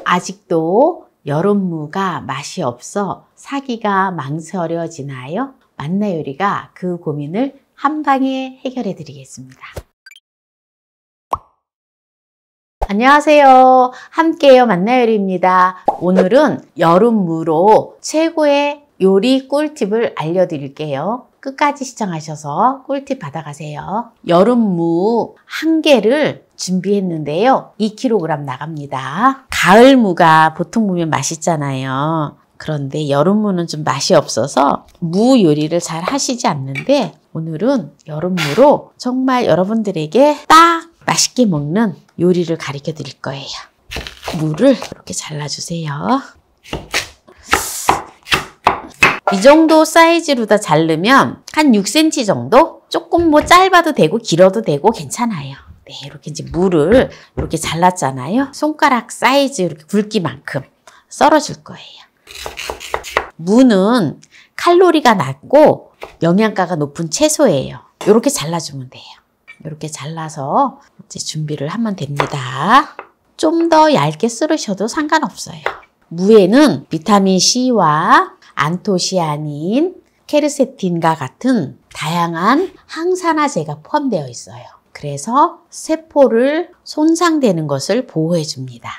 아직도 여름무가 맛이 없어 사기가 망설여지나요? 만나요리가 그 고민을 한 방에 해결해 드리겠습니다. 안녕하세요. 함께해요 만나요리입니다. 오늘은 여름무로 최고의 요리 꿀팁을 알려드릴게요. 끝까지 시청하셔서 꿀팁 받아가세요. 여름무 1개를 준비했는데요. 2kg 나갑니다. 가을무가 보통 보면 맛있잖아요. 그런데 여름무는 좀 맛이 없어서 무 요리를 잘 하시지 않는데 오늘은 여름무로 정말 여러분들에게 딱 맛있게 먹는 요리를 가르쳐 드릴 거예요. 무를 이렇게 잘라주세요. 이 정도 사이즈로 다 자르면 한 6cm 정도? 조금 뭐 짧아도 되고 길어도 되고 괜찮아요. 네, 이렇게 이제 무를 이렇게 잘랐잖아요. 손가락 사이즈 이렇게 굵기만큼 썰어줄 거예요. 무는 칼로리가 낮고 영양가가 높은 채소예요. 이렇게 잘라주면 돼요. 이렇게 잘라서 이제 준비를 하면 됩니다. 좀 더 얇게 썰으셔도 상관없어요. 무에는 비타민 C와 안토시아닌, 케르세틴과 같은 다양한 항산화제가 포함되어 있어요. 그래서 세포를 손상되는 것을 보호해 줍니다.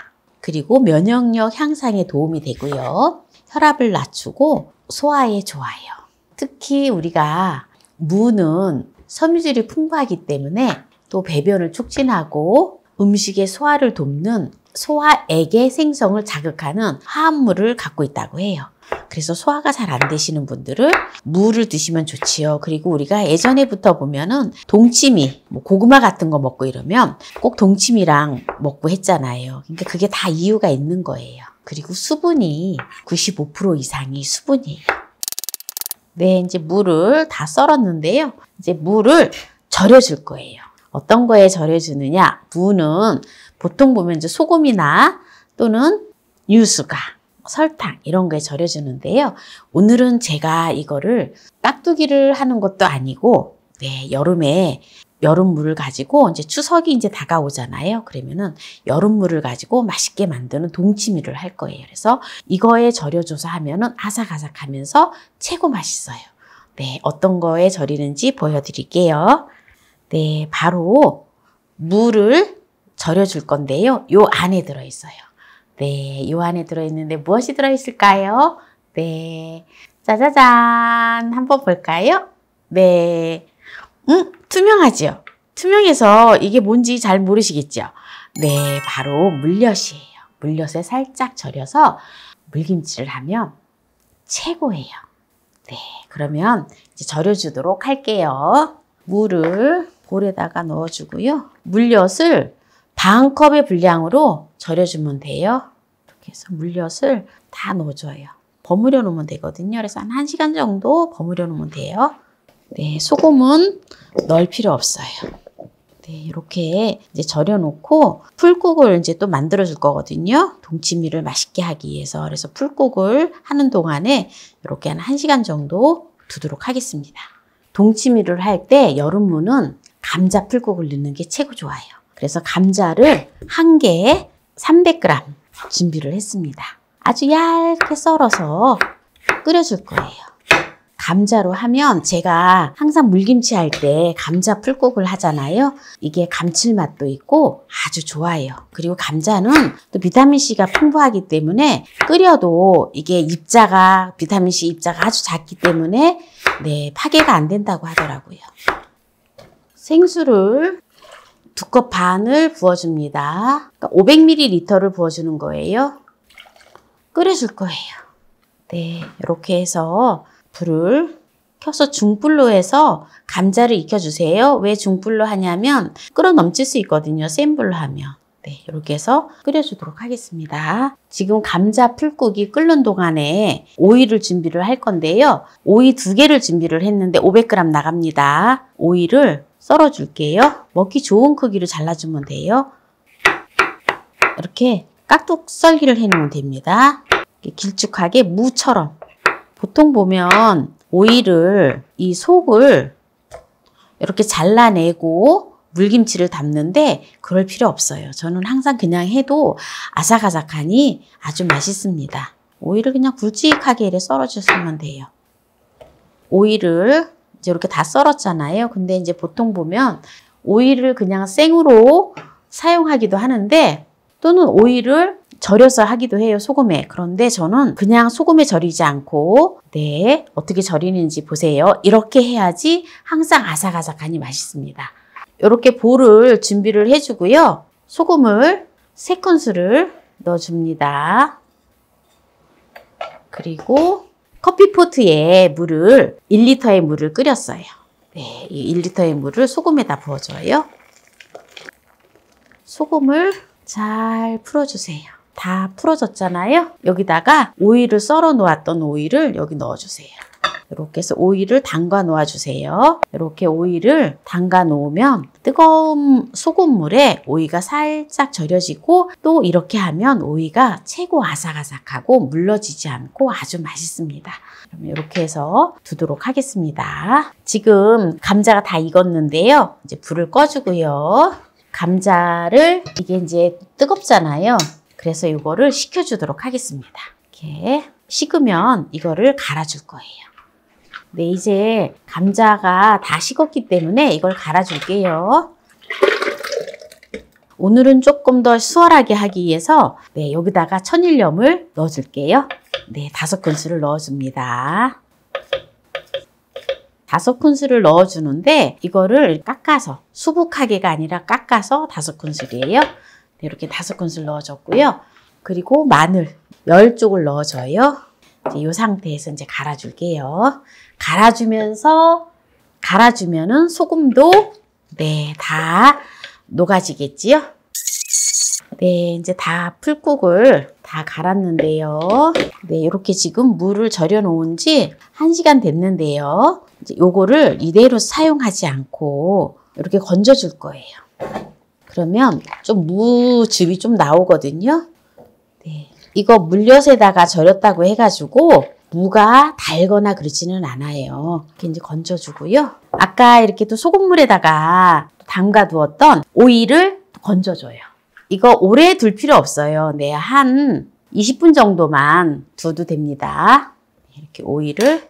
그리고 면역력 향상에 도움이 되고요. 혈압을 낮추고 소화에 좋아요. 특히 우리가 무는 섬유질이 풍부하기 때문에 또 배변을 촉진하고 음식의 소화를 돕는 소화액의 생성을 자극하는 화합물을 갖고 있다고 해요. 그래서 소화가 잘 안 되시는 분들은 무를 드시면 좋지요. 그리고 우리가 예전에부터 보면은 동치미, 뭐 고구마 같은 거 먹고 이러면 꼭 동치미랑 먹고 했잖아요. 그러니까 그게 다 이유가 있는 거예요. 그리고 수분이 95% 이상이 수분이에요. 네, 이제 무를 다 썰었는데요. 이제 무를 절여줄 거예요. 어떤 거에 절여주느냐? 무는 보통 보면 이제 소금이나 또는 유수가, 설탕 이런 거에 절여주는데요. 오늘은 제가 이거를 깍두기를 하는 것도 아니고, 네, 여름에 여름무를 가지고 이제 추석이 이제 다가오잖아요. 그러면은 여름무를 가지고 맛있게 만드는 동치미를 할 거예요. 그래서 이거에 절여줘서 하면은 아삭아삭하면서 최고 맛있어요. 네, 어떤 거에 절이는지 보여드릴게요. 네, 바로 무를 절여줄 건데요. 요 안에 들어있어요. 네, 요 안에 들어있는데 무엇이 들어있을까요? 네, 짜자잔, 한번 볼까요? 네, 투명하죠? 투명해서 이게 뭔지 잘 모르시겠죠? 네, 바로 물엿이에요. 물엿에 살짝 절여서 물김치를 하면 최고예요. 네, 그러면 이제 절여주도록 할게요. 물을 볼에다가 넣어주고요. 물엿을 반 컵의 분량으로 절여주면 돼요. 이렇게 해서 물엿을 다 넣어줘요. 버무려 놓으면 되거든요. 그래서 한 1시간 정도 버무려 놓으면 돼요. 네, 소금은 넣을 필요 없어요. 네, 이렇게 이제 절여놓고 풀국을 이제 또 만들어 줄 거거든요. 동치미를 맛있게 하기 위해서. 그래서 풀국을 하는 동안에 이렇게 한 1시간 정도 두도록 하겠습니다. 동치미를 할 때 여름무는 감자 풀국을 넣는 게 최고 좋아요. 그래서 감자를 1개에 300g 준비를 했습니다. 아주 얇게 썰어서 끓여줄 거예요. 감자로 하면 제가 항상 물김치 할 때 감자 풀국을 하잖아요. 이게 감칠맛도 있고 아주 좋아요. 그리고 감자는 또 비타민C가 풍부하기 때문에 끓여도 이게 입자가 비타민C 입자가 아주 작기 때문에 네, 파괴가 안 된다고 하더라고요. 생수를 2컵 반을 부어줍니다. 그러니까 500ml를 부어주는 거예요. 끓여줄 거예요. 네, 이렇게 해서 불을 켜서 중불로 해서 감자를 익혀주세요. 왜 중불로 하냐면 끓어 넘칠 수 있거든요. 센 불로 하면. 네, 이렇게 해서 끓여주도록 하겠습니다. 지금 감자 풀국이 끓는 동안에 오이를 준비를 할 건데요. 오이 2개를 준비를 했는데 500g 나갑니다. 오이를 썰어줄게요. 먹기 좋은 크기로 잘라주면 돼요. 이렇게 깍둑 썰기를 해놓으면 됩니다. 이렇게 길쭉하게 무처럼. 보통 보면 오이를 이 속을 이렇게 잘라내고 물김치를 담는데 그럴 필요 없어요. 저는 항상 그냥 해도 아삭아삭하니 아주 맛있습니다. 오이를 그냥 굵직하게 이렇게 썰어주시면 돼요. 오이를 이제 이렇게 다 썰었잖아요. 근데 이제 보통 보면 오이를 그냥 생으로 사용하기도 하는데 또는 오이를 절여서 하기도 해요. 소금에. 그런데 저는 그냥 소금에 절이지 않고 어떻게 절이는지 보세요. 이렇게 해야지 항상 아삭아삭하니 맛있습니다. 이렇게 볼을 준비를 해주고요. 소금을 3큰술을 넣어줍니다. 그리고 커피포트에 1리터의 물을 끓였어요. 네, 이 1리터의 물을 소금에다 부어줘요. 소금을 잘 풀어주세요. 다 풀어졌잖아요. 여기다가 오이를 썰어 놓았던 오이를 여기 넣어주세요. 이렇게 해서 오이를 담가 놓아주세요. 이렇게 오이를 담가 놓으면 뜨거운 소금물에 오이가 살짝 절여지고 또 이렇게 하면 오이가 최고 아삭아삭하고 물러지지 않고 아주 맛있습니다. 그럼 이렇게 해서 두도록 하겠습니다. 지금 감자가 다 익었는데요. 이제 불을 꺼주고요. 감자를 이게 이제 뜨겁잖아요. 그래서 이거를 식혀주도록 하겠습니다. 이렇게 식으면 이거를 갈아줄 거예요. 네, 이제 감자가 다 식었기 때문에 이걸 갈아줄게요. 오늘은 조금 더 수월하게 하기 위해서 여기다가 천일염을 넣어줄게요. 네, 5큰술을 넣어줍니다. 5큰술을 넣어주는데 이거를 깎아서 수북하게가 아니라 깎아서 5큰술이에요. 네, 이렇게 5큰술 넣어줬고요. 그리고 마늘 10쪽을 넣어줘요. 이제 이 상태에서 이제 갈아줄게요. 갈아주면은 소금도 다 녹아지겠지요. 네, 이제 다 풀국을 다 갈았는데요. 네, 이렇게 지금 물을 절여 놓은 지 1시간 됐는데요. 이제 요거를 이대로 사용하지 않고 이렇게 건져줄 거예요. 그러면 좀 무즙이 좀 나오거든요. 네, 이거 물엿에다가 절였다고 해가지고 무가 달거나 그러지는 않아요. 이렇게 이제 건져주고요. 아까 이렇게 또 소금물에다가 담가 두었던 오이를 건져줘요. 이거 오래 둘 필요 없어요. 네, 한 20분 정도만 둬도 됩니다. 이렇게 오이를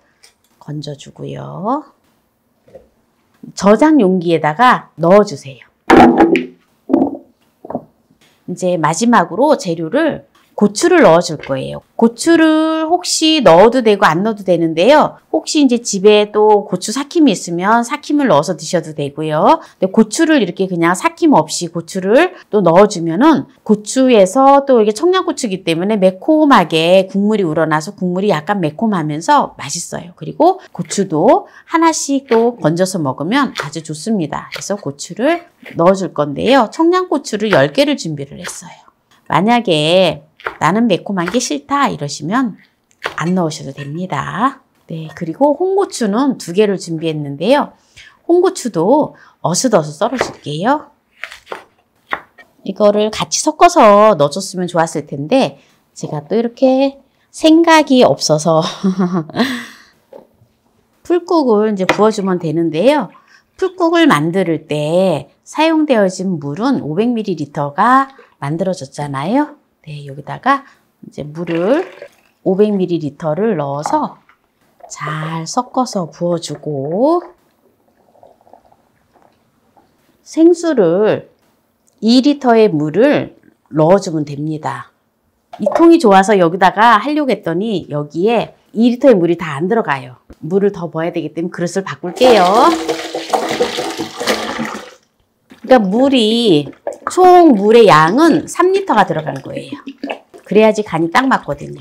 건져주고요. 저장 용기에다가 넣어주세요. 이제 마지막으로 재료를 고추를 넣어줄 거예요. 고추를 혹시 넣어도 되고 안 넣어도 되는데요. 혹시 이제 집에 또 고추 삭힘이 있으면 삭힘을 넣어서 드셔도 되고요. 근데 고추를 이렇게 그냥 삭힘 없이 고추를 또 넣어주면은 고추에서 또 이게 청양고추이기 때문에 매콤하게 국물이 우러나서 국물이 약간 매콤하면서 맛있어요. 그리고 고추도 하나씩 또 건져서 먹으면 아주 좋습니다. 그래서 고추를 넣어줄 건데요. 청양고추를 10개를 준비를 했어요. 만약에 나는 매콤한 게 싫다 이러시면 안 넣으셔도 됩니다. 네, 그리고 홍고추는 2개를 준비했는데요. 홍고추도 어슷어슷 썰어줄게요. 이거를 같이 섞어서 넣어줬으면 좋았을 텐데 제가 또 이렇게 생각이 없어서 풀국을 이제 부어주면 되는데요. 풀국을 만들 때 사용되어진 물은 500ml가 만들어졌잖아요. 네, 여기다가 이제 물을 500ml를 넣어서 잘 섞어서 부어주고 생수를 2리터의 물을 넣어주면 됩니다. 이 통이 좋아서 여기다가 하려고 했더니 여기에 2리터의 물이 다 안 들어가요. 물을 더 부어야 되기 때문에 그릇을 바꿀게요. 그러니까 총 물의 양은 3리터가 들어간 거예요. 그래야지 간이 딱 맞거든요.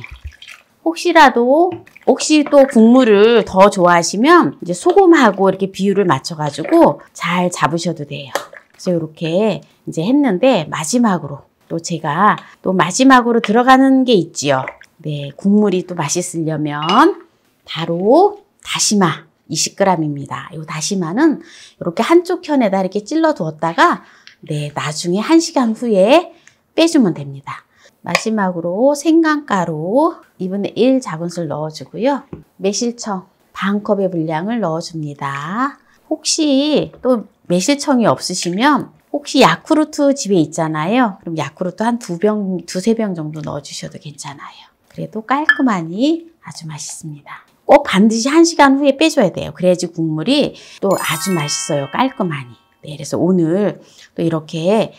혹시 또 국물을 더 좋아하시면 이제 소금하고 이렇게 비율을 맞춰가지고 잘 잡으셔도 돼요. 그래서 이렇게 이제 했는데 마지막으로 또 제가 또 마지막으로 들어가는 게 있지요. 네, 국물이 또 맛있으려면 바로 다시마 20g입니다. 이 다시마는 이렇게 한쪽 편에다 이렇게 찔러 두었다가 나중에 1시간 후에 빼주면 됩니다. 마지막으로 생강가루 2분의 1 작은술 넣어주고요. 매실청 반컵의 분량을 넣어줍니다. 혹시 또 매실청이 없으시면 혹시 야쿠르트 집에 있잖아요. 그럼 야쿠르트 한 두세 병 정도 넣어주셔도 괜찮아요. 그래도 깔끔하니 아주 맛있습니다. 꼭 반드시 1시간 후에 빼줘야 돼요. 그래야지 국물이 또 아주 맛있어요. 깔끔하니. 네, 그래서 오늘 또 이렇게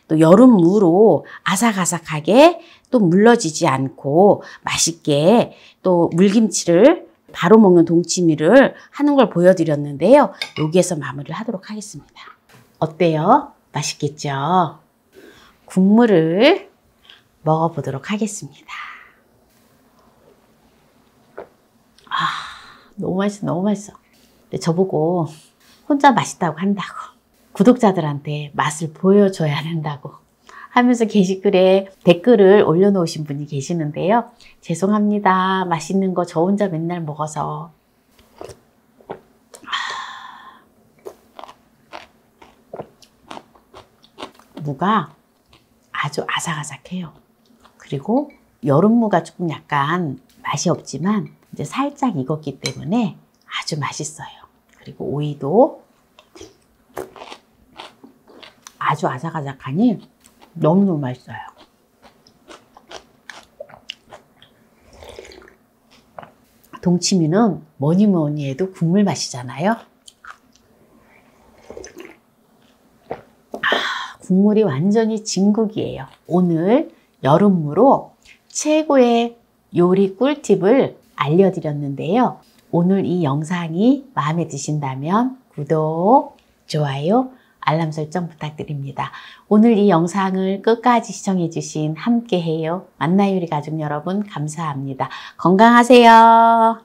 또 여름 무로 아삭아삭하게 또 물러지지 않고 맛있게 또 물김치를 바로 먹는 동치미를 하는 걸 보여드렸는데요. 여기에서 마무리를 하도록 하겠습니다. 어때요? 맛있겠죠? 국물을 먹어보도록 하겠습니다. 너무 맛있어, 너무 맛있어. 근데 저보고 혼자 맛있다고 한다고, 구독자들한테 맛을 보여줘야 한다고 하면서 게시글에 댓글을 올려놓으신 분이 계시는데요. 죄송합니다. 맛있는 거 저 혼자 맨날 먹어서. 무가 아주 아삭아삭해요. 그리고 여름무가 조금 약간 맛이 없지만 이제 살짝 익었기 때문에 아주 맛있어요. 그리고 오이도 아주 아삭아삭하니 너무너무 맛있어요. 동치미는 뭐니 뭐니 해도 국물 맛이잖아요. 국물이 완전히 진국이에요. 오늘 여름무로 최고의 요리 꿀팁을 알려드렸는데요. 오늘 이 영상이 마음에 드신다면 구독, 좋아요, 알람 설정 부탁드립니다. 오늘 이 영상을 끝까지 시청해주신 함께해요 만나요리 가족 여러분 감사합니다. 건강하세요.